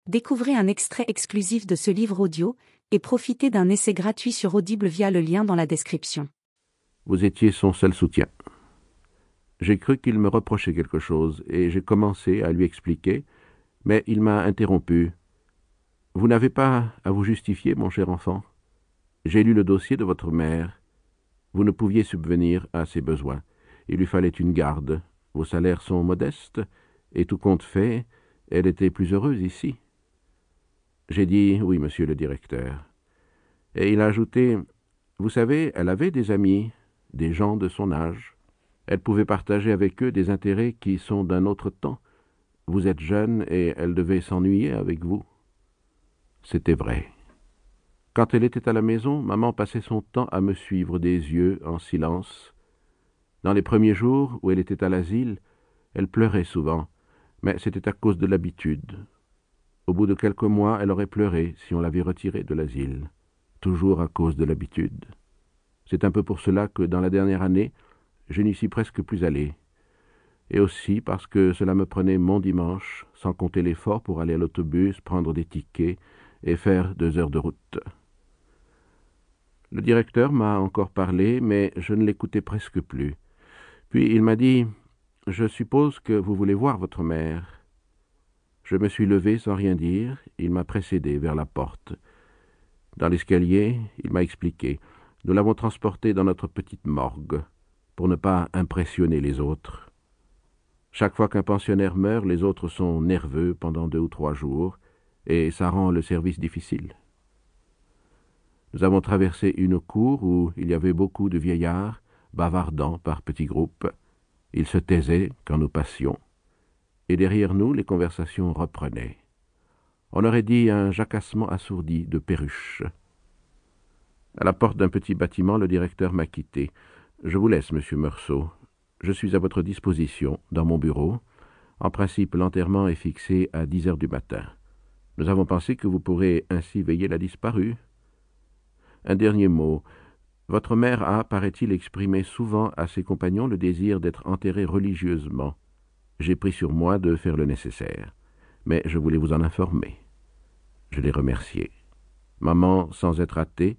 Découvrez un extrait exclusif de ce livre audio et profitez d'un essai gratuit sur Audible via le lien dans la description. Vous étiez son seul soutien. J'ai cru qu'il me reprochait quelque chose et j'ai commencé à lui expliquer, mais il m'a interrompu. « Vous n'avez pas à vous justifier, mon cher enfant. J'ai lu le dossier de votre mère. Vous ne pouviez subvenir à ses besoins. Il lui fallait une garde. Vos salaires sont modestes, et tout compte fait, elle était plus heureuse ici. » J'ai dit « Oui, monsieur le directeur. » Et il a ajouté « Vous savez, elle avait des amis, des gens de son âge. Elle pouvait partager avec eux des intérêts qui sont d'un autre temps. Vous êtes jeune et elle devait s'ennuyer avec vous. » C'était vrai. Quand elle était à la maison, maman passait son temps à me suivre des yeux en silence. Dans les premiers jours où elle était à l'asile, elle pleurait souvent, mais c'était à cause de l'habitude. Au bout de quelques mois, elle aurait pleuré si on l'avait retirée de l'asile, toujours à cause de l'habitude. C'est un peu pour cela que, dans la dernière année, je n'y suis presque plus allé. Et aussi parce que cela me prenait mon dimanche, sans compter l'effort pour aller à l'autobus, prendre des tickets et faire 2 heures de route. Le directeur m'a encore parlé, mais je ne l'écoutais presque plus. Puis il m'a dit « Je suppose que vous voulez voir votre mère. » Je me suis levé sans rien dire. Il m'a précédé vers la porte. Dans l'escalier, il m'a expliqué. Nous l'avons transportée dans notre petite morgue, pour ne pas impressionner les autres. Chaque fois qu'un pensionnaire meurt, les autres sont nerveux pendant 2 ou 3 jours, et ça rend le service difficile. Nous avons traversé une cour où il y avait beaucoup de vieillards, bavardant par petits groupes. Ils se taisaient quand nous passions, et derrière nous, les conversations reprenaient. On aurait dit un jacassement assourdi de perruches. À la porte d'un petit bâtiment, le directeur m'a quitté. « Je vous laisse, monsieur Meursault. Je suis à votre disposition, dans mon bureau. En principe, l'enterrement est fixé à 10 heures du matin. Nous avons pensé que vous pourrez ainsi veiller la disparue. Un dernier mot. Votre mère a, paraît-il, exprimé souvent à ses compagnons le désir d'être enterrée religieusement. J'ai pris sur moi de faire le nécessaire. Mais je voulais vous en informer. » Je l'ai remercié. Maman, sans être athée,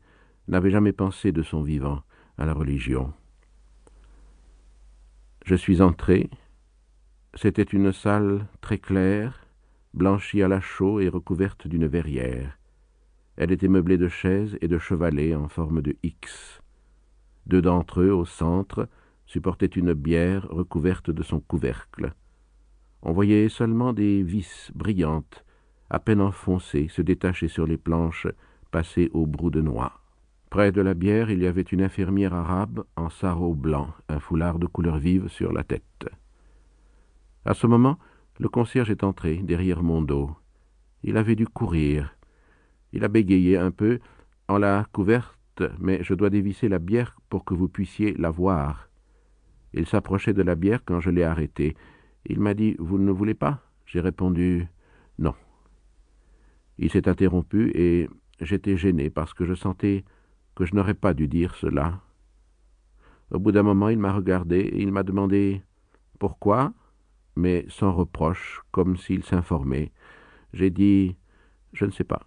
n'avait jamais pensé de son vivant à la religion. Je suis entré. C'était une salle très claire, blanchie à la chaux et recouverte d'une verrière. Elle était meublée de chaises et de chevalets en forme de X. 2 d'entre eux, au centre, supportaient une bière recouverte de son couvercle. On voyait seulement des vis brillantes, à peine enfoncées, se détacher sur les planches passées au brou de noix. Près de la bière, il y avait une infirmière arabe en sarrau blanc, un foulard de couleur vive sur la tête. À ce moment, le concierge est entré, derrière mon dos. Il avait dû courir. Il a bégayé un peu. « On l'a couverte, mais je dois dévisser la bière pour que vous puissiez la voir. » Il s'approchait de la bière quand je l'ai arrêté. Il m'a dit « Vous ne voulez pas ?» J'ai répondu « Non ». Il s'est interrompu et j'étais gêné parce que je sentais que je n'aurais pas dû dire cela. Au bout d'un moment, il m'a regardé et il m'a demandé « Pourquoi ?» mais sans reproche, comme s'il s'informait. J'ai dit « Je ne sais pas ».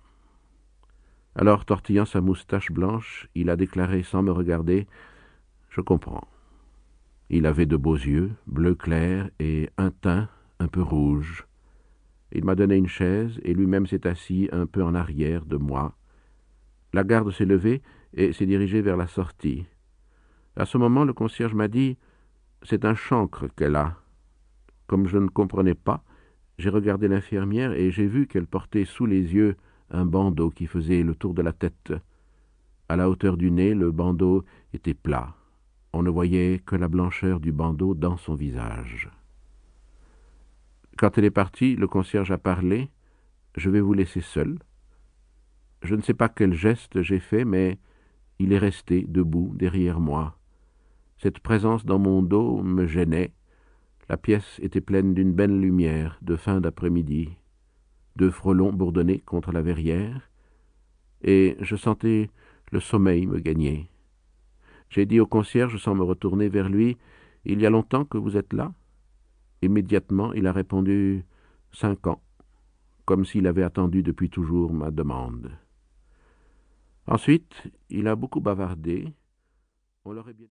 Alors, tortillant sa moustache blanche, il a déclaré sans me regarder « Je comprends ». Il avait de beaux yeux, bleu clair et un teint un peu rouge. Il m'a donné une chaise et lui-même s'est assis un peu en arrière de moi. La garde s'est levée et s'est dirigée vers la sortie. À ce moment, le concierge m'a dit « C'est un chancre qu'elle a ». Comme je ne comprenais pas, j'ai regardé l'infirmière et j'ai vu qu'elle portait sous les yeux un bandeau qui faisait le tour de la tête. À la hauteur du nez, le bandeau était plat. On ne voyait que la blancheur du bandeau dans son visage. Quand elle est partie, le concierge a parlé. « Je vais vous laisser seul. » Je ne sais pas quel geste j'ai fait, mais il est resté debout derrière moi. Cette présence dans mon dos me gênait. La pièce était pleine d'une belle lumière de fin d'après-midi. 2 frelons bourdonnaient contre la verrière, et je sentais le sommeil me gagner. J'ai dit au concierge sans me retourner vers lui « Il y a longtemps que vous êtes là ?» Immédiatement, il a répondu « 5 ans. » comme s'il avait attendu depuis toujours ma demande. Ensuite, il a beaucoup bavardé. On l'aurait bien...